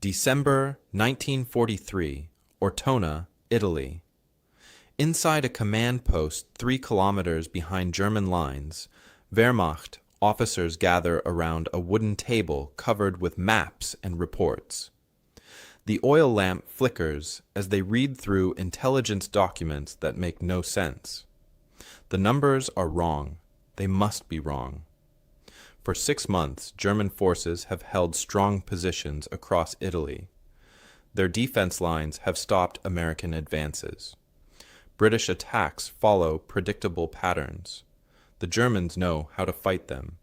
December 1943, Ortona, Italy. Inside a command post 3 kilometers behind German lines, Wehrmacht officers gather around a wooden table covered with maps and reports. The oil lamp flickers as they read through intelligence documents that make no sense. The numbers are wrong. They must be wrong. For 6 months, German forces have held strong positions across Italy. Their defense lines have stopped American advances. British attacks follow predictable patterns. The Germans know how to fight them.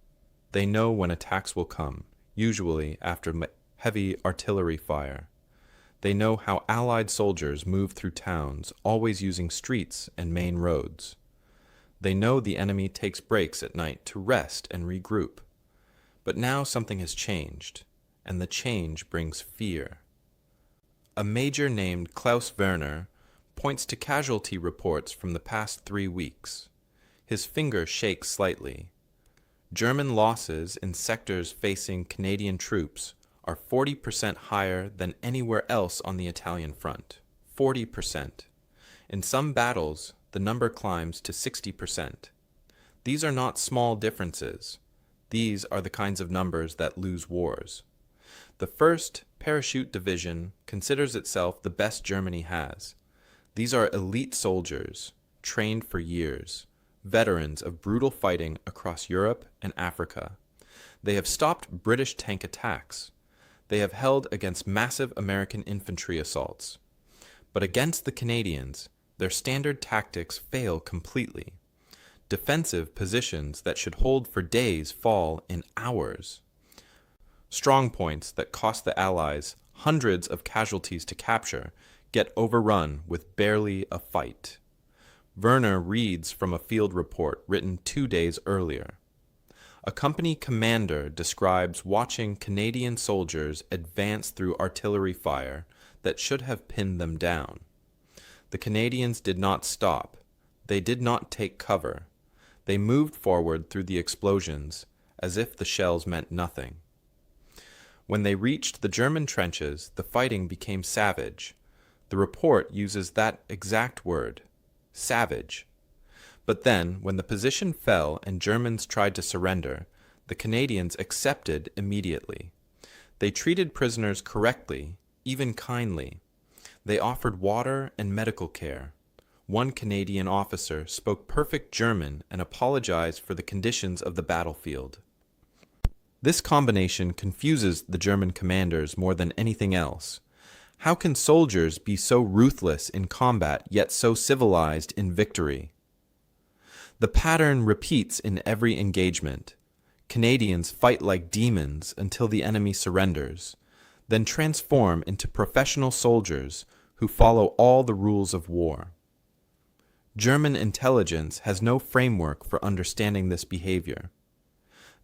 They know when attacks will come, usually after heavy artillery fire. They know how Allied soldiers move through towns, always using streets and main roads. They know the enemy takes breaks at night to rest and regroup. But now something has changed, and the change brings fear. A major named Klaus Werner points to casualty reports from the past 3 weeks. His finger shakes slightly. German losses in sectors facing Canadian troops are 40% higher than anywhere else on the Italian front. 40%. In some battles, the number climbs to 60%. These are not small differences. These are the kinds of numbers that lose wars. The 1st Parachute Division considers itself the best Germany has. These are elite soldiers, trained for years, veterans of brutal fighting across Europe and Africa. They have stopped British tank attacks. They have held against massive American infantry assaults. But against the Canadians, their standard tactics fail completely. Defensive positions that should hold for days fall in hours. Strong points that cost the Allies hundreds of casualties to capture get overrun with barely a fight. Werner reads from a field report written 2 days earlier. A company commander describes watching Canadian soldiers advance through artillery fire that should have pinned them down. The Canadians did not stop. They did not take cover. They moved forward through the explosions as if the shells meant nothing. When they reached the German trenches, the fighting became savage. The report uses that exact word, savage. But then, when the position fell and Germans tried to surrender, the Canadians accepted immediately. They treated prisoners correctly, even kindly. They offered water and medical care. One Canadian officer spoke perfect German and apologized for the conditions of the battlefield. This combination confuses the German commanders more than anything else. How can soldiers be so ruthless in combat yet so civilized in victory? The pattern repeats in every engagement. Canadians fight like demons until the enemy surrenders, then transform into professional soldiers who follow all the rules of war. German intelligence has no framework for understanding this behavior.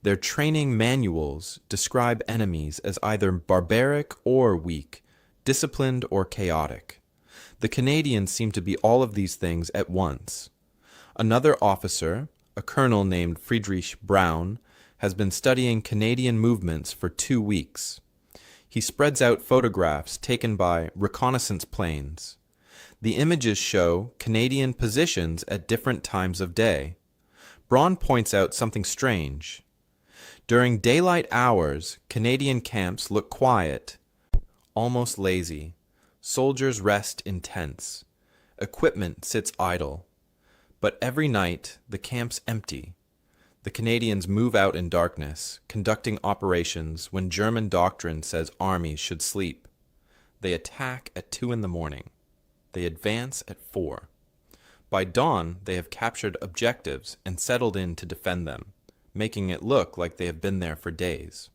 Their training manuals describe enemies as either barbaric or weak, disciplined or chaotic. The Canadians seem to be all of these things at once. Another officer, a colonel named Friedrich Braun, has been studying Canadian movements for 2 weeks. He spreads out photographs taken by reconnaissance planes. The images show Canadian positions at different times of day. Braun points out something strange. During daylight hours, Canadian camps look quiet, almost lazy. Soldiers rest in tents. Equipment sits idle. But every night, the camp's empty. The Canadians move out in darkness, conducting operations when German doctrine says armies should sleep. They attack at 2 in the morning. They advance at 4. By dawn, they have captured objectives and settled in to defend them, making it look like they have been there for days.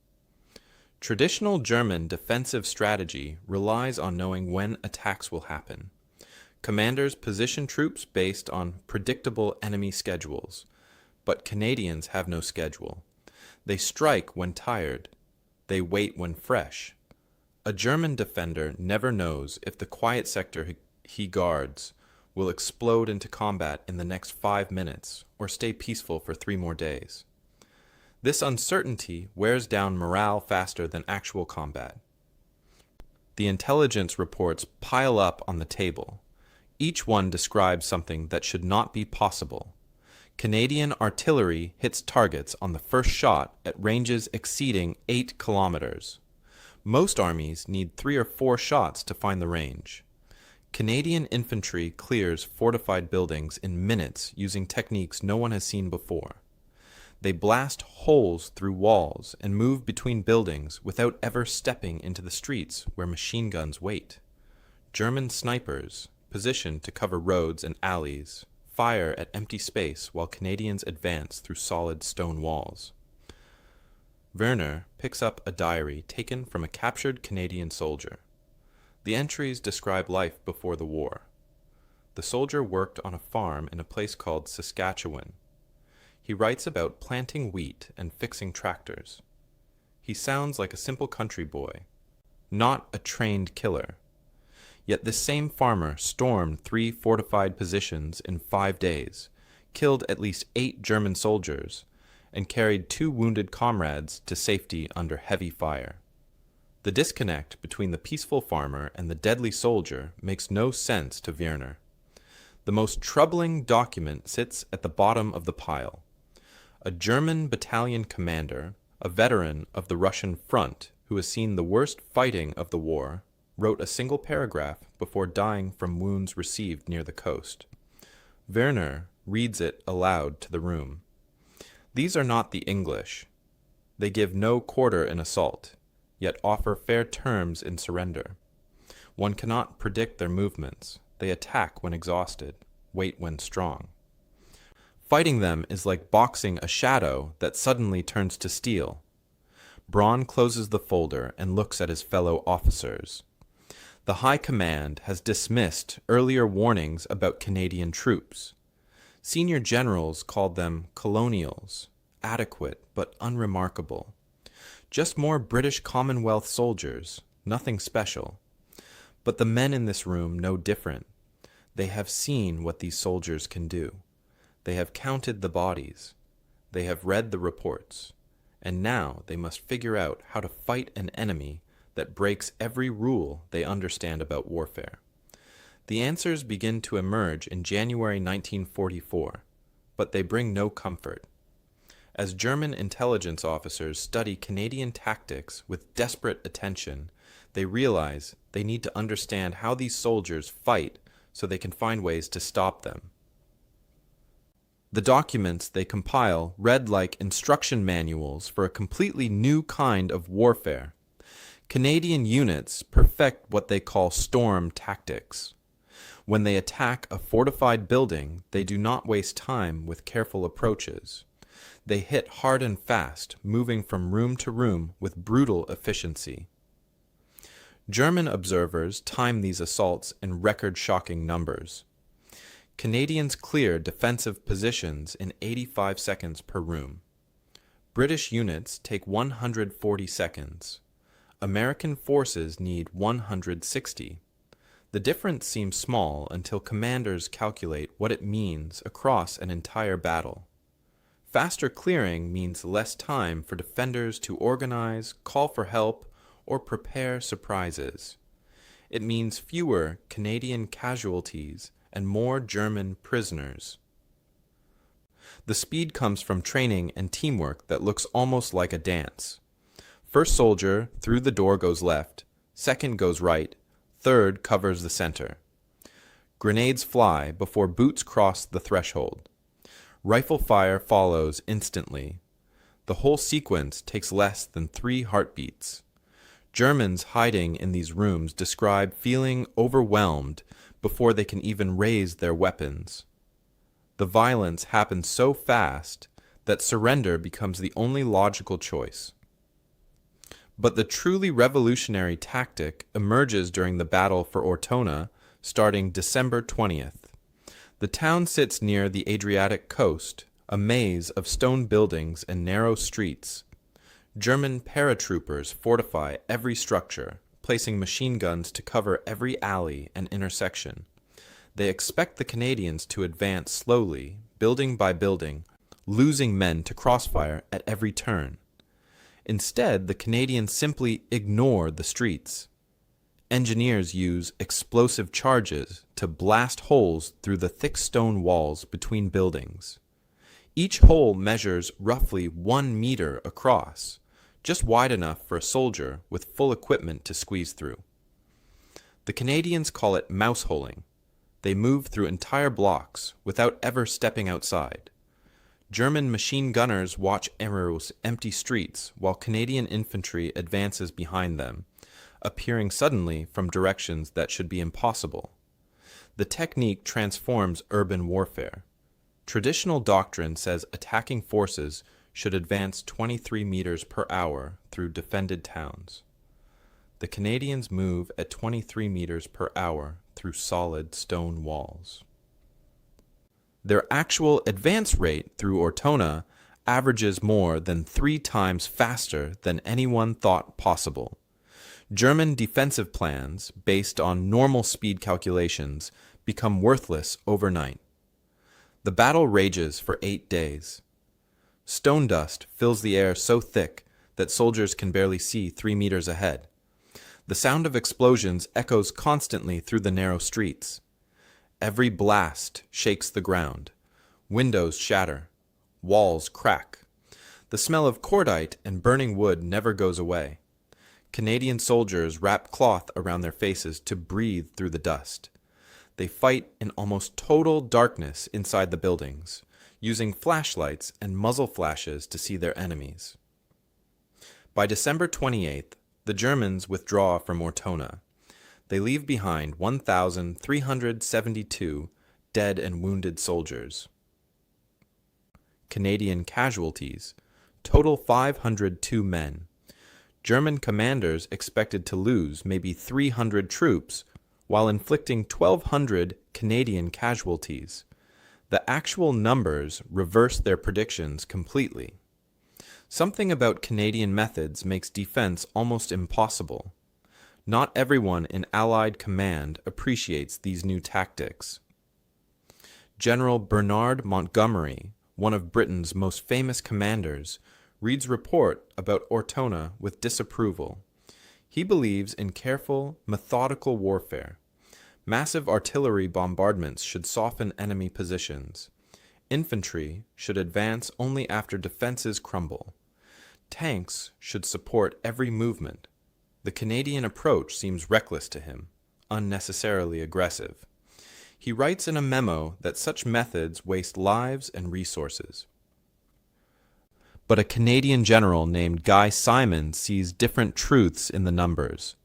Traditional German defensive strategy relies on knowing when attacks will happen. Commanders position troops based on predictable enemy schedules, but Canadians have no schedule. They strike when tired. They wait when fresh. A German defender never knows if the quiet sector he guards will explode into combat in the next 5 minutes or stay peaceful for 3 more days. This uncertainty wears down morale faster than actual combat. The intelligence reports pile up on the table. Each one describes something that should not be possible. Canadian artillery hits targets on the first shot at ranges exceeding 8 kilometers. Most armies need 3 or 4 shots to find the range. Canadian infantry clears fortified buildings in minutes using techniques no one has seen before. They blast holes through walls and move between buildings without ever stepping into the streets where machine guns wait. German snipers, positioned to cover roads and alleys, fire at empty space while Canadians advance through solid stone walls. Werner picks up a diary taken from a captured Canadian soldier. The entries describe life before the war. The soldier worked on a farm in a place called Saskatchewan. He writes about planting wheat and fixing tractors. He sounds like a simple country boy, not a trained killer. Yet this same farmer stormed 3 fortified positions in 5 days, killed at least 8 German soldiers, and carried 2 wounded comrades to safety under heavy fire. The disconnect between the peaceful farmer and the deadly soldier makes no sense to Werner. The most troubling document sits at the bottom of the pile. A German battalion commander, a veteran of the Russian front who has seen the worst fighting of the war, wrote a single paragraph before dying from wounds received near the coast. Werner reads it aloud to the room. These are not the English. They give no quarter in assault, yet offer fair terms in surrender. One cannot predict their movements. They attack when exhausted, wait when strong. Fighting them is like boxing a shadow that suddenly turns to steel. Braun closes the folder and looks at his fellow officers. The High Command has dismissed earlier warnings about Canadian troops. Senior generals called them colonials, adequate but unremarkable. Just more British Commonwealth soldiers, nothing special. But the men in this room know different. They have seen what these soldiers can do. They have counted the bodies. They have read the reports. And now they must figure out how to fight an enemy that breaks every rule they understand about warfare. The answers begin to emerge in January 1944, but they bring no comfort. As German intelligence officers study Canadian tactics with desperate attention, they realize they need to understand how these soldiers fight so they can find ways to stop them. The documents they compile read like instruction manuals for a completely new kind of warfare. Canadian units perfect what they call storm tactics. When they attack a fortified building, they do not waste time with careful approaches. They hit hard and fast, moving from room to room with brutal efficiency. German observers time these assaults in record-shocking numbers. Canadians clear defensive positions in 85 seconds per room. British units take 140 seconds. American forces need 160. The difference seems small until commanders calculate what it means across an entire battle. Faster clearing means less time for defenders to organize, call for help, or prepare surprises. It means fewer Canadian casualties and more German prisoners. The speed comes from training and teamwork that looks almost like a dance. First soldier through the door goes left, second goes right, third covers the center. Grenades fly before boots cross the threshold. Rifle fire follows instantly. The whole sequence takes less than 3 heartbeats. Germans hiding in these rooms describe feeling overwhelmed before they can even raise their weapons. The violence happens so fast that surrender becomes the only logical choice. But the truly revolutionary tactic emerges during the battle for Ortona, starting December 20th. The town sits near the Adriatic coast, a maze of stone buildings and narrow streets. German paratroopers fortify every structure, placing machine guns to cover every alley and intersection. They expect the Canadians to advance slowly, building by building, losing men to crossfire at every turn. Instead, the Canadians simply ignore the streets. Engineers use explosive charges to blast holes through the thick stone walls between buildings. Each hole measures roughly 1 meter across, just wide enough for a soldier with full equipment to squeeze through. The Canadians call it mouse-holing. They move through entire blocks without ever stepping outside. German machine gunners watch Emerau's empty streets while Canadian infantry advances behind them, appearing suddenly from directions that should be impossible. The technique transforms urban warfare. Traditional doctrine says attacking forces should advance 23 meters per hour through defended towns. The Canadians move at 23 meters per hour through solid stone walls. Their actual advance rate through Ortona averages more than 3 times faster than anyone thought possible. German defensive plans, based on normal speed calculations, become worthless overnight. The battle rages for 8 days. Stone dust fills the air so thick that soldiers can barely see 3 meters ahead. The sound of explosions echoes constantly through the narrow streets. Every blast shakes the ground. Windows shatter. Walls crack. The smell of cordite and burning wood never goes away. Canadian soldiers wrap cloth around their faces to breathe through the dust. They fight in almost total darkness inside the buildings, using flashlights and muzzle flashes to see their enemies. By December 28th, the Germans withdraw from Ortona. They leave behind 1,372 dead and wounded soldiers. Canadian casualties, total 502 men. German commanders expected to lose maybe 300 troops while inflicting 1,200 Canadian casualties. The actual numbers reverse their predictions completely. Something about Canadian methods makes defense almost impossible. Not everyone in Allied command appreciates these new tactics. General Bernard Montgomery, one of Britain's most famous commanders, reads report about Ortona with disapproval. He believes in careful, methodical warfare. Massive artillery bombardments should soften enemy positions. Infantry should advance only after defenses crumble. Tanks should support every movement. The Canadian approach seems reckless to him, unnecessarily aggressive. He writes in a memo that such methods waste lives and resources. But a Canadian general named Guy Simon sees different truths in the numbers.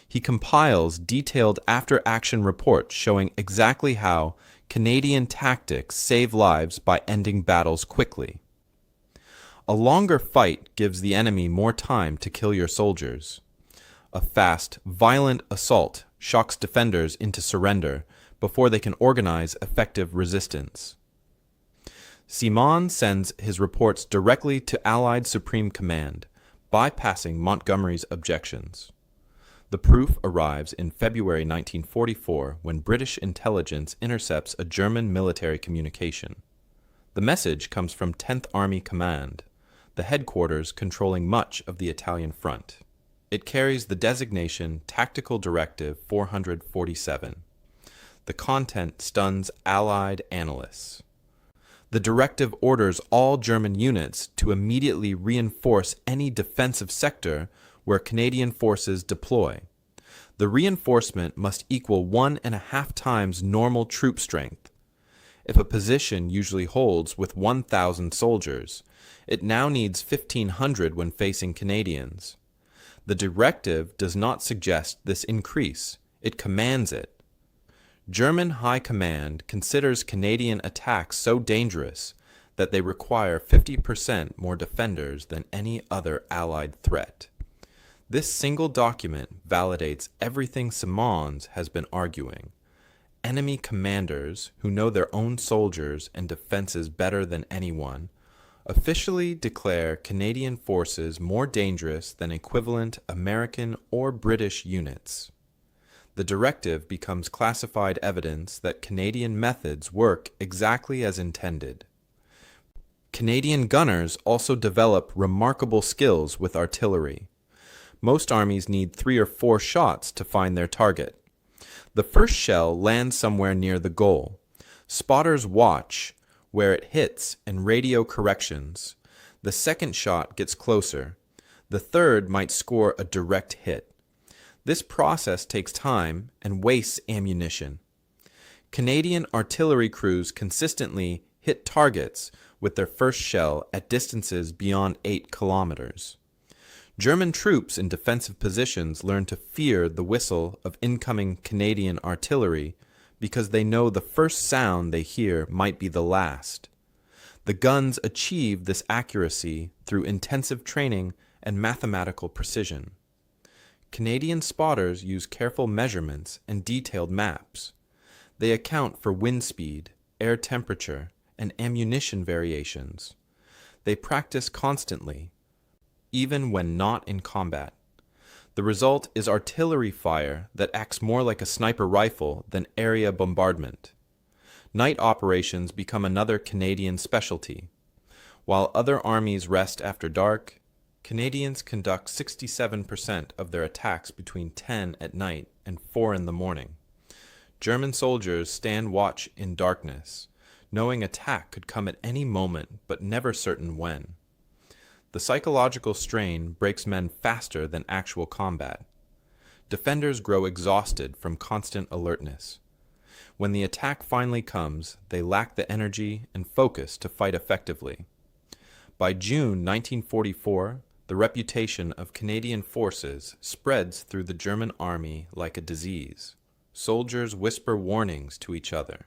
He compiles detailed after-action reports showing exactly how Canadian tactics save lives by ending battles quickly. A longer fight gives the enemy more time to kill your soldiers. A fast, violent assault shocks defenders into surrender before they can organize effective resistance. Simon sends his reports directly to Allied Supreme Command, bypassing Montgomery's objections. The proof arrives in February 1944 when British intelligence intercepts a German military communication. The message comes from 10th Army Command, the headquarters controlling much of the Italian front. It carries the designation Tactical Directive 447. The content stuns Allied analysts. The directive orders all German units to immediately reinforce any defensive sector where Canadian forces deploy. The reinforcement must equal 1.5 times normal troop strength. If a position usually holds with 1,000 soldiers, it now needs 1,500 when facing Canadians. The directive does not suggest this increase, it commands it. German High Command considers Canadian attacks so dangerous that they require 50% more defenders than any other Allied threat. This single document validates everything Simons has been arguing. Enemy commanders, who know their own soldiers and defenses better than anyone, officially declare Canadian forces more dangerous than equivalent American or British units. The directive becomes classified evidence that Canadian methods work exactly as intended. Canadian gunners also develop remarkable skills with artillery. Most armies need 3 or 4 shots to find their target. The first shell lands somewhere near the goal. Spotters watch where it hits and radio corrections. The second shot gets closer. The third might score a direct hit. This process takes time and wastes ammunition. Canadian artillery crews consistently hit targets with their first shell at distances beyond 8 kilometers. German troops in defensive positions learn to fear the whistle of incoming Canadian artillery because they know the first sound they hear might be the last. The guns achieve this accuracy through intensive training and mathematical precision. Canadian spotters use careful measurements and detailed maps. They account for wind speed, air temperature, and ammunition variations. They practice constantly, even when not in combat. The result is artillery fire that acts more like a sniper rifle than area bombardment. Night operations become another Canadian specialty. While other armies rest after dark, Canadians conduct 67% of their attacks between 10 at night and 4 in the morning. German soldiers stand watch in darkness, knowing attack could come at any moment but never certain when. The psychological strain breaks men faster than actual combat. Defenders grow exhausted from constant alertness. When the attack finally comes, they lack the energy and focus to fight effectively. By June 1944, the reputation of Canadian forces spreads through the German army like a disease. Soldiers whisper warnings to each other.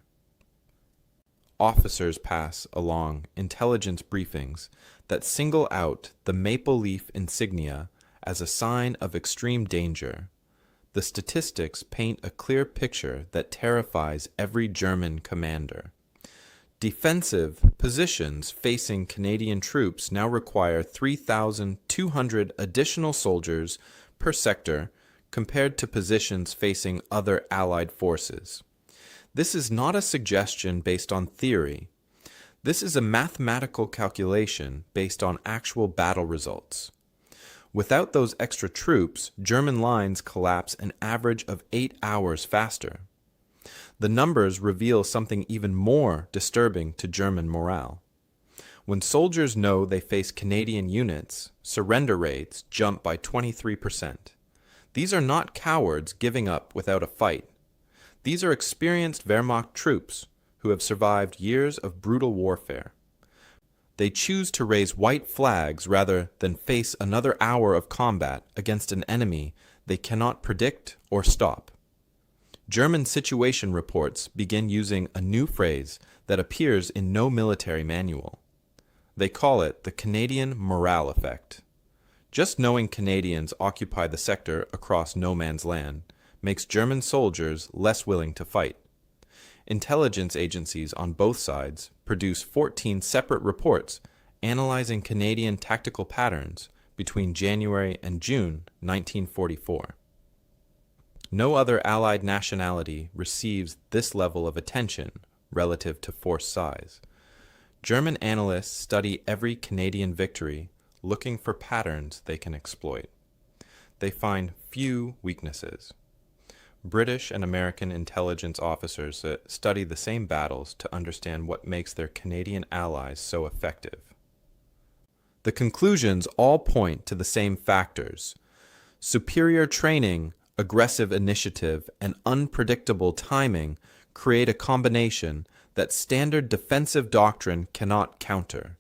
Officers pass along intelligence briefings that single out the maple leaf insignia as a sign of extreme danger. The statistics paint a clear picture that terrifies every German commander. Defensive positions facing Canadian troops now require 3,200 additional soldiers per sector compared to positions facing other Allied forces. This is not a suggestion based on theory. This is a mathematical calculation based on actual battle results. Without those extra troops, German lines collapse an average of 8 hours faster. The numbers reveal something even more disturbing to German morale. When soldiers know they face Canadian units, surrender rates jump by 23%. These are not cowards giving up without a fight. These are experienced Wehrmacht troops who have survived years of brutal warfare. They choose to raise white flags rather than face another hour of combat against an enemy they cannot predict or stop. German situation reports begin using a new phrase that appears in no military manual. They call it the Canadian morale effect. Just knowing Canadians occupy the sector across no man's land makes German soldiers less willing to fight. Intelligence agencies on both sides produce 14 separate reports analyzing Canadian tactical patterns between January and June 1944. No other Allied nationality receives this level of attention relative to force size. German analysts study every Canadian victory, looking for patterns they can exploit. They find few weaknesses. British and American intelligence officers study the same battles to understand what makes their Canadian allies so effective. The conclusions all point to the same factors: superior training, aggressive initiative, and unpredictable timing create a combination that standard defensive doctrine cannot counter.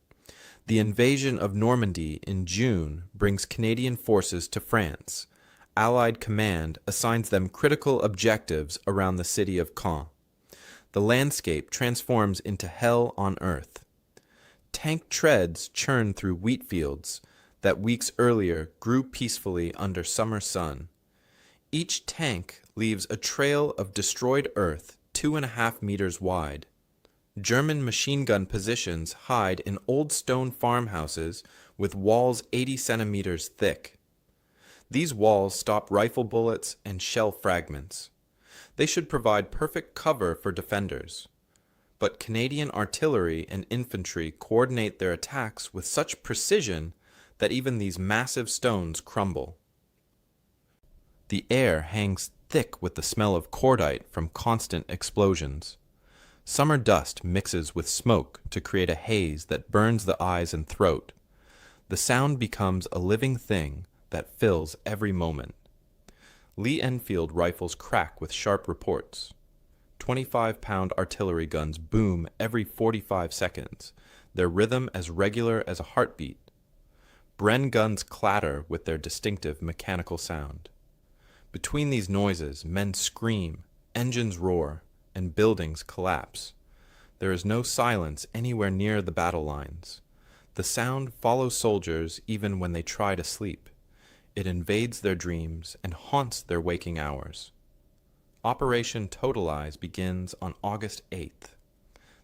The invasion of Normandy in June brings Canadian forces to France. Allied command assigns them critical objectives around the city of Caen. The landscape transforms into hell on earth. Tank treads churn through wheat fields that weeks earlier grew peacefully under summer sun. Each tank leaves a trail of destroyed earth 2.5 meters wide. German machine gun positions hide in old stone farmhouses with walls 80 centimeters thick. These walls stop rifle bullets and shell fragments. They should provide perfect cover for defenders. But Canadian artillery and infantry coordinate their attacks with such precision that even these massive stones crumble. The air hangs thick with the smell of cordite from constant explosions. Summer dust mixes with smoke to create a haze that burns the eyes and throat. The sound becomes a living thing that fills every moment. Lee Enfield rifles crack with sharp reports. 25-pound artillery guns boom every 45 seconds, their rhythm as regular as a heartbeat. Bren guns clatter with their distinctive mechanical sound. Between these noises, men scream, engines roar, and buildings collapse. There is no silence anywhere near the battle lines. The sound follows soldiers even when they try to sleep. It invades their dreams and haunts their waking hours. Operation Totalize begins on August 8th.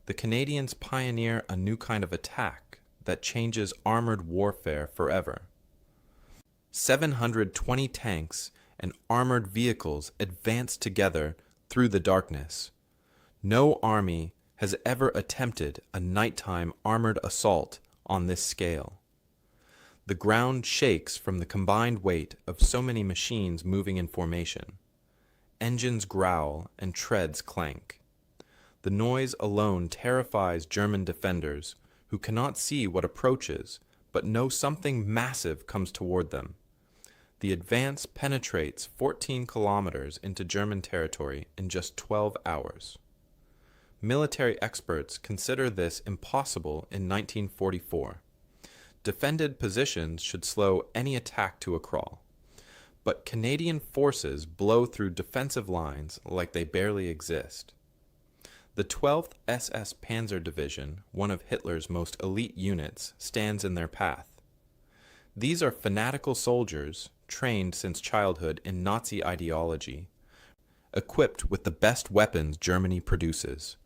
The Canadians pioneer a new kind of attack that changes armored warfare forever. 720 tanks and armored vehicles advance together through the darkness. No army has ever attempted a nighttime armored assault on this scale. The ground shakes from the combined weight of so many machines moving in formation. Engines growl and treads clank. The noise alone terrifies German defenders who cannot see what approaches but know something massive comes toward them. The advance penetrates 14 kilometers into German territory in just 12 hours. Military experts consider this impossible in 1944. Defended positions should slow any attack to a crawl. But Canadian forces blow through defensive lines like they barely exist. The 12th SS Panzer Division, one of Hitler's most elite units, stands in their path. These are fanatical soldiers, trained since childhood in Nazi ideology, equipped with the best weapons Germany produces.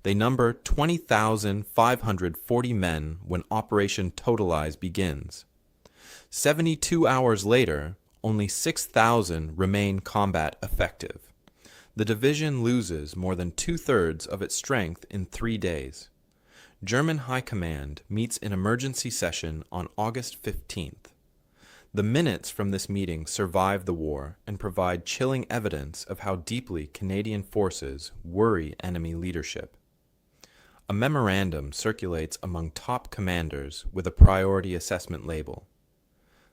They number 20,540 men when Operation Totalize begins. 72 hours later, only 6,000 remain combat effective. The division loses more than two-thirds of its strength in 3 days. German High Command meets in emergency session on August 15th. The minutes from this meeting survive the war and provide chilling evidence of how deeply Canadian forces worry enemy leadership. A memorandum circulates among top commanders with a priority assessment label.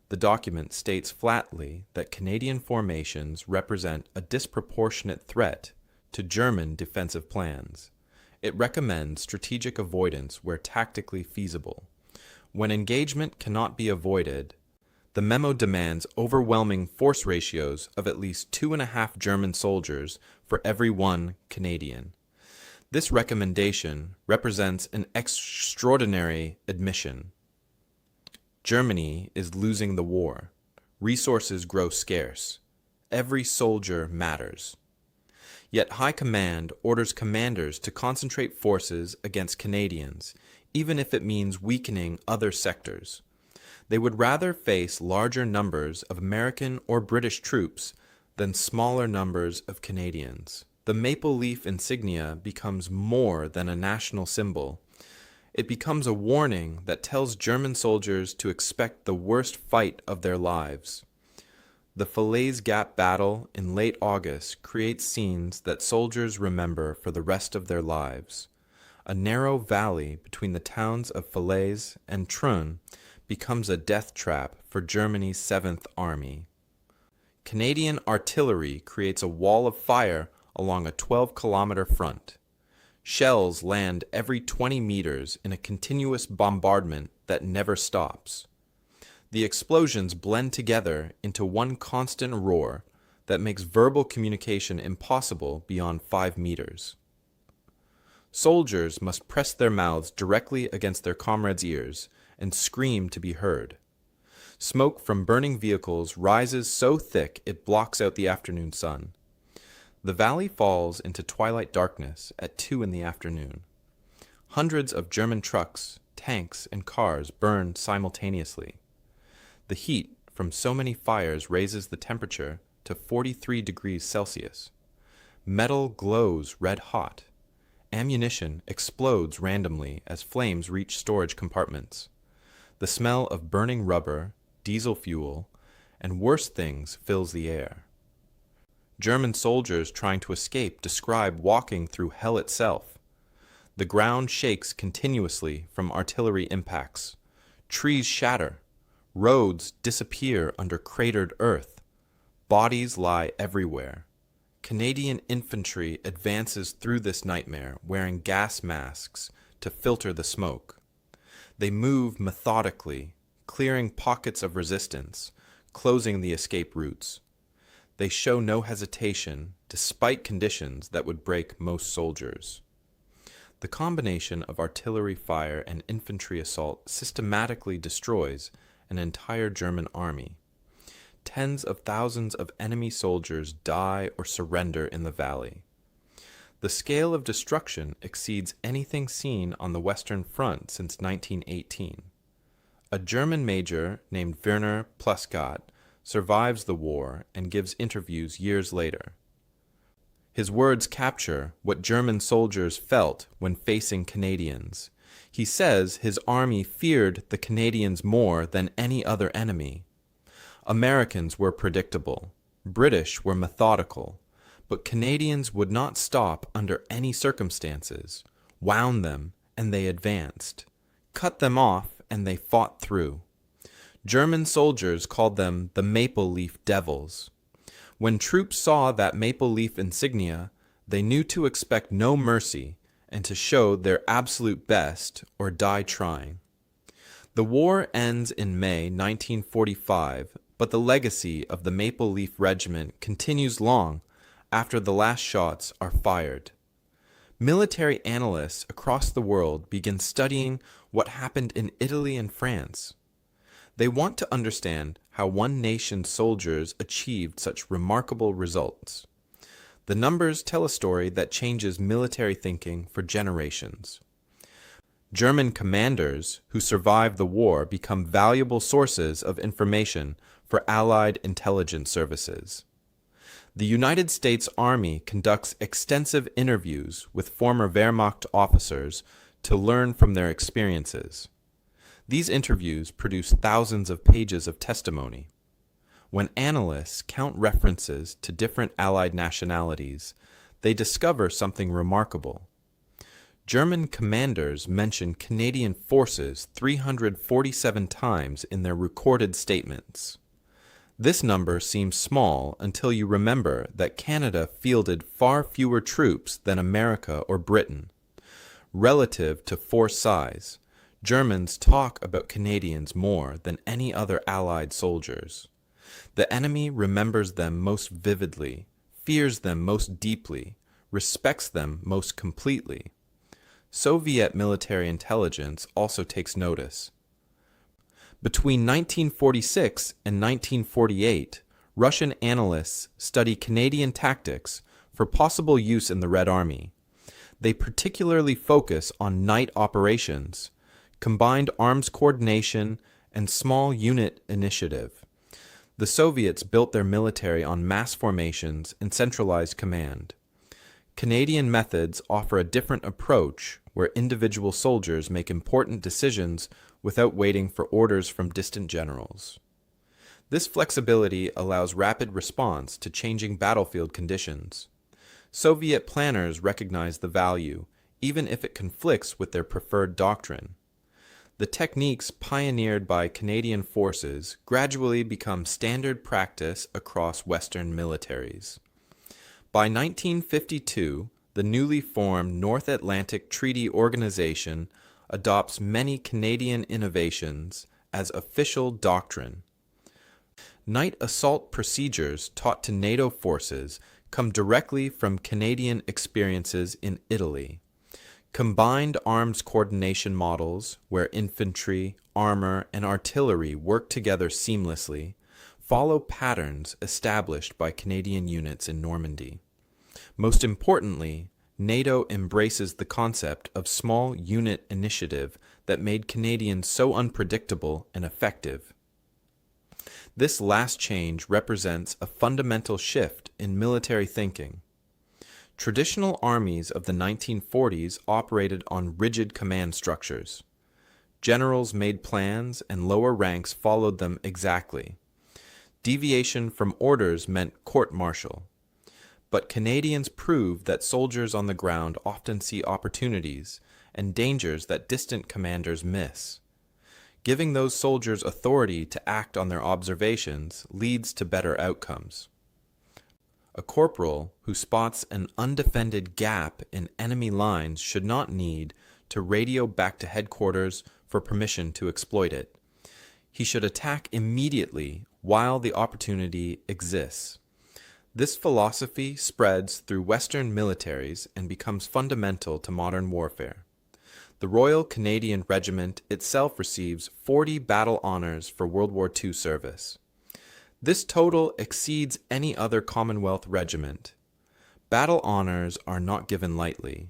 The document states flatly that Canadian formations represent a disproportionate threat to German defensive plans. It recommends strategic avoidance where tactically feasible. When engagement cannot be avoided, the memo demands overwhelming force ratios of at least 2.5 German soldiers for every 1 Canadian. This recommendation represents an extraordinary admission. Germany is losing the war. Resources grow scarce. Every soldier matters. Yet High Command orders commanders to concentrate forces against Canadians, even if it means weakening other sectors. They would rather face larger numbers of American or British troops than smaller numbers of Canadians. The maple leaf insignia becomes more than a national symbol. It becomes a warning that tells German soldiers to expect the worst fight of their lives. The Falaise Gap battle in late August creates scenes that soldiers remember for the rest of their lives. A narrow valley between the towns of Falaise and Trun becomes a death trap for Germany's 7th Army. Canadian artillery creates a wall of fire along a 12-kilometer front. Shells land every 20 meters in a continuous bombardment that never stops. The explosions blend together into one constant roar that makes verbal communication impossible beyond 5 meters. Soldiers must press their mouths directly against their comrades' ears and scream to be heard. Smoke from burning vehicles rises so thick it blocks out the afternoon sun. The valley falls into twilight darkness at 2 in the afternoon. Hundreds of German trucks, tanks, and cars burn simultaneously. The heat from so many fires raises the temperature to 43 degrees Celsius. Metal glows red hot. Ammunition explodes randomly as flames reach storage compartments. The smell of burning rubber, diesel fuel, and worse things fills the air. German soldiers trying to escape describe walking through hell itself. The ground shakes continuously from artillery impacts. Trees shatter. Roads disappear under cratered earth. Bodies lie everywhere. Canadian infantry advances through this nightmare wearing gas masks to filter the smoke. They move methodically, clearing pockets of resistance, closing the escape routes. They show no hesitation, despite conditions that would break most soldiers. The combination of artillery fire and infantry assault systematically destroys an entire German army. Tens of thousands of enemy soldiers die or surrender in the valley. The scale of destruction exceeds anything seen on the Western Front since 1918. A German major named Werner Pluskat survives the war and gives interviews years later. His words capture what German soldiers felt when facing Canadians. He says his army feared the Canadians more than any other enemy. Americans were predictable. British were methodical. But Canadians would not stop under any circumstances, wound them, and they advanced, cut them off, and they fought through. German soldiers called them the Maple Leaf Devils. When troops saw that maple leaf insignia, they knew to expect no mercy and to show their absolute best or die trying. The war ends in May 1945, but the legacy of the Maple Leaf Regiment continues long after the last shots are fired. Military analysts across the world begin studying what happened in Italy and France. They want to understand how one nation's soldiers achieved such remarkable results. The numbers tell a story that changes military thinking for generations. German commanders who survive the war become valuable sources of information for Allied intelligence services. The United States Army conducts extensive interviews with former Wehrmacht officers to learn from their experiences. These interviews produce thousands of pages of testimony. When analysts count references to different Allied nationalities, they discover something remarkable. German commanders mention Canadian forces 347 times in their recorded statements. This number seems small until you remember that Canada fielded far fewer troops than America or Britain. Relative to force size, Germans talk about Canadians more than any other Allied soldiers. The enemy remembers them most vividly, fears them most deeply, respects them most completely. Soviet military intelligence also takes notice. Between 1946 and 1948, Russian analysts study Canadian tactics for possible use in the Red Army. They particularly focus on night operations, combined arms coordination, and small unit initiative. The Soviets built their military on mass formations and centralized command. Canadian methods offer a different approach where individual soldiers make important decisions without waiting for orders from distant generals. This flexibility allows rapid response to changing battlefield conditions. Soviet planners recognize the value, even if it conflicts with their preferred doctrine. The techniques pioneered by Canadian forces gradually become standard practice across Western militaries. By 1952, the newly formed North Atlantic Treaty Organization adopts many Canadian innovations as official doctrine. Night assault procedures taught to NATO forces come directly from Canadian experiences in Italy. Combined arms coordination models, where infantry, armor, and artillery work together seamlessly, follow patterns established by Canadian units in Normandy. Most importantly, NATO embraces the concept of small unit initiative that made Canadians so unpredictable and effective. This last change represents a fundamental shift in military thinking. Traditional armies of the 1940s operated on rigid command structures. Generals made plans and lower ranks followed them exactly. Deviation from orders meant court-martial. But Canadians proved that soldiers on the ground often see opportunities and dangers that distant commanders miss. Giving those soldiers authority to act on their observations leads to better outcomes. A corporal who spots an undefended gap in enemy lines should not need to radio back to headquarters for permission to exploit it. He should attack immediately while the opportunity exists. This philosophy spreads through Western militaries and becomes fundamental to modern warfare. The Royal Canadian Regiment itself receives 40 battle honors for World War II service. This total exceeds any other Commonwealth regiment. Battle honors are not given lightly.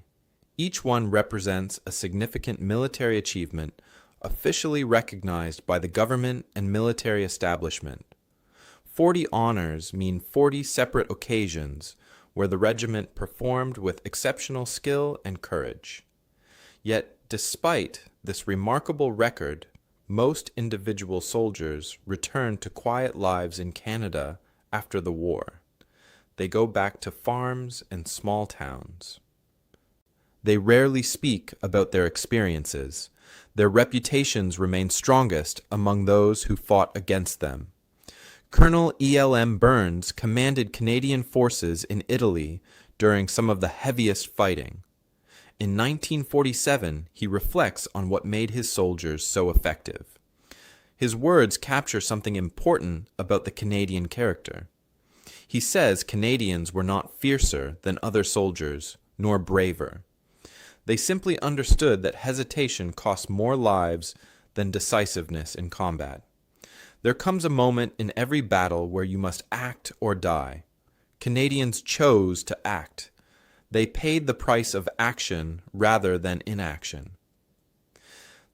Each one represents a significant military achievement officially recognized by the government and military establishment. 40 honors mean 40 separate occasions where the regiment performed with exceptional skill and courage. Yet, despite this remarkable record, most individual soldiers return to quiet lives in Canada after the war. They go back to farms and small towns. They rarely speak about their experiences. Their reputations remain strongest among those who fought against them. Colonel E.L.M. Burns commanded Canadian forces in Italy during some of the heaviest fighting. In 1947, he reflects on what made his soldiers so effective. His words capture something important about the Canadian character. He says Canadians were not fiercer than other soldiers, nor braver. They simply understood that hesitation costs more lives than decisiveness in combat. There comes a moment in every battle where you must act or die. Canadians chose to act. They paid the price of action rather than inaction.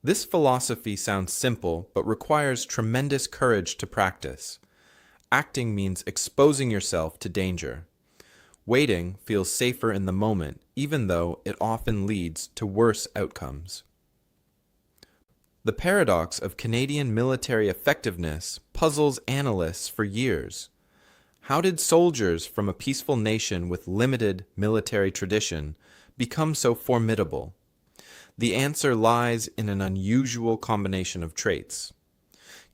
This philosophy sounds simple, but requires tremendous courage to practice. Acting means exposing yourself to danger. Waiting feels safer in the moment, even though it often leads to worse outcomes. The paradox of Canadian military effectiveness puzzles analysts for years. How did soldiers from a peaceful nation with limited military tradition become so formidable? The answer lies in an unusual combination of traits.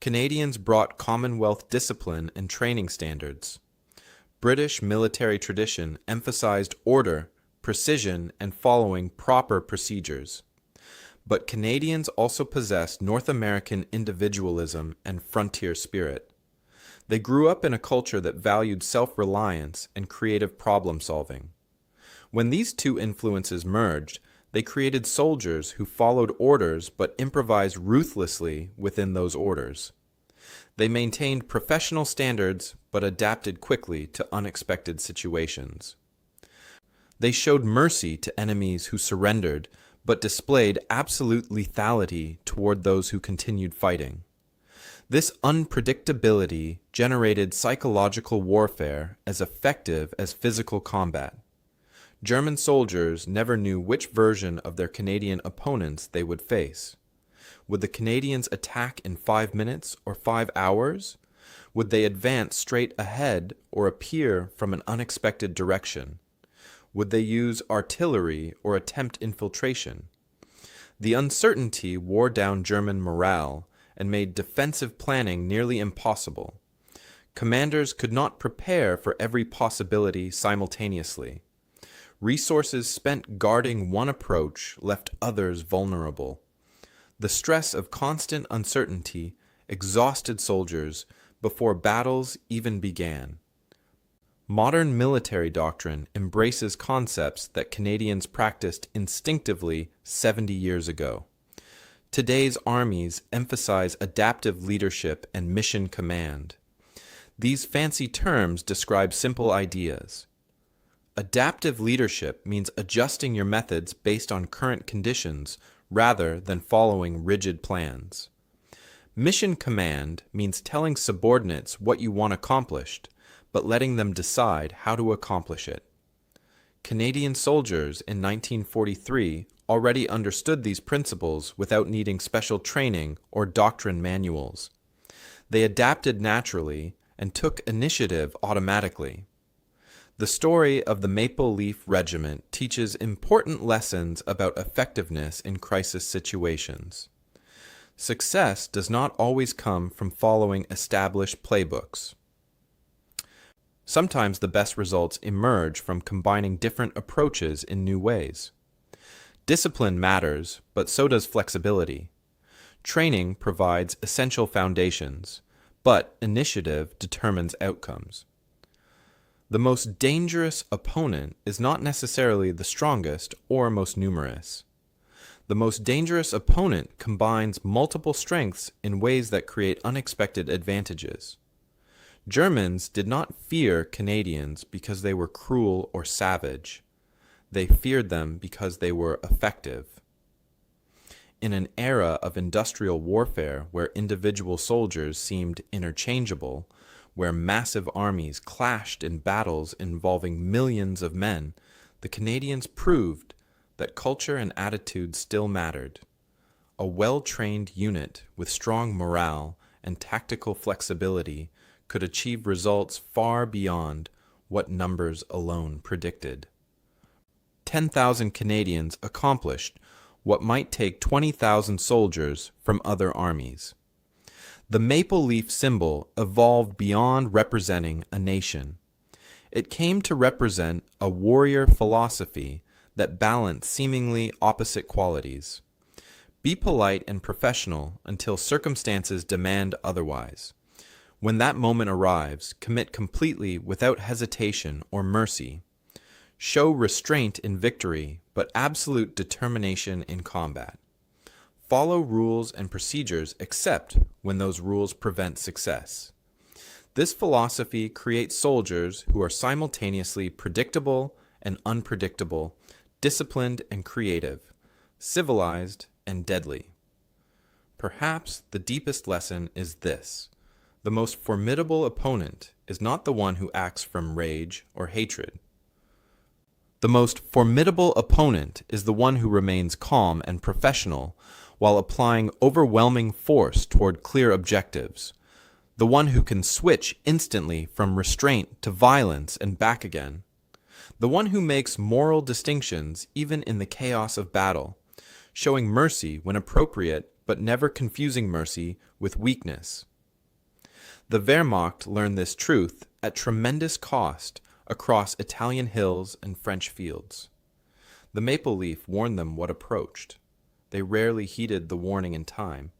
Canadians brought Commonwealth discipline and training standards. British military tradition emphasized order, precision, and following proper procedures. But Canadians also possessed North American individualism and frontier spirit. They grew up in a culture that valued self-reliance and creative problem-solving. When these two influences merged, they created soldiers who followed orders but improvised ruthlessly within those orders. They maintained professional standards but adapted quickly to unexpected situations. They showed mercy to enemies who surrendered but displayed absolute lethality toward those who continued fighting. This unpredictability generated psychological warfare as effective as physical combat. German soldiers never knew which version of their Canadian opponents they would face. Would the Canadians attack in 5 minutes or 5 hours? Would they advance straight ahead or appear from an unexpected direction? Would they use artillery or attempt infiltration? The uncertainty wore down German morale and made defensive planning nearly impossible. Commanders could not prepare for every possibility simultaneously. Resources spent guarding one approach left others vulnerable. The stress of constant uncertainty exhausted soldiers before battles even began. Modern military doctrine embraces concepts that Canadians practiced instinctively 70 years ago. Today's armies emphasize adaptive leadership and mission command. These fancy terms describe simple ideas. Adaptive leadership means adjusting your methods based on current conditions rather than following rigid plans. Mission command means telling subordinates what you want accomplished, but letting them decide how to accomplish it. Canadian soldiers in 1943 already understood these principles without needing special training or doctrine manuals. They adapted naturally and took initiative automatically. The story of the Maple Leaf Regiment teaches important lessons about effectiveness in crisis situations. Success does not always come from following established playbooks. Sometimes the best results emerge from combining different approaches in new ways. Discipline matters, but so does flexibility. Training provides essential foundations, but initiative determines outcomes. The most dangerous opponent is not necessarily the strongest or most numerous. The most dangerous opponent combines multiple strengths in ways that create unexpected advantages. Germans did not fear Canadians because they were cruel or savage. They feared them because they were effective. In an era of industrial warfare where individual soldiers seemed interchangeable, where massive armies clashed in battles involving millions of men, the Canadians proved that culture and attitude still mattered. A well-trained unit with strong morale and tactical flexibility could achieve results far beyond what numbers alone predicted. 10,000 Canadians accomplished what might take 20,000 soldiers from other armies. The maple leaf symbol evolved beyond representing a nation. It came to represent a warrior philosophy that balanced seemingly opposite qualities. Be polite and professional until circumstances demand otherwise. When that moment arrives, commit completely without hesitation or mercy. Show restraint in victory, but absolute determination in combat. Follow rules and procedures except when those rules prevent success. This philosophy creates soldiers who are simultaneously predictable and unpredictable, disciplined and creative, civilized and deadly. Perhaps the deepest lesson is this: the most formidable opponent is not the one who acts from rage or hatred. The most formidable opponent is the one who remains calm and professional while applying overwhelming force toward clear objectives, the one who can switch instantly from restraint to violence and back again, the one who makes moral distinctions even in the chaos of battle, showing mercy when appropriate but never confusing mercy with weakness. The Wehrmacht learned this truth at tremendous cost across Italian hills and French fields. The maple leaf warned them what approached. They rarely heeded the warning in time,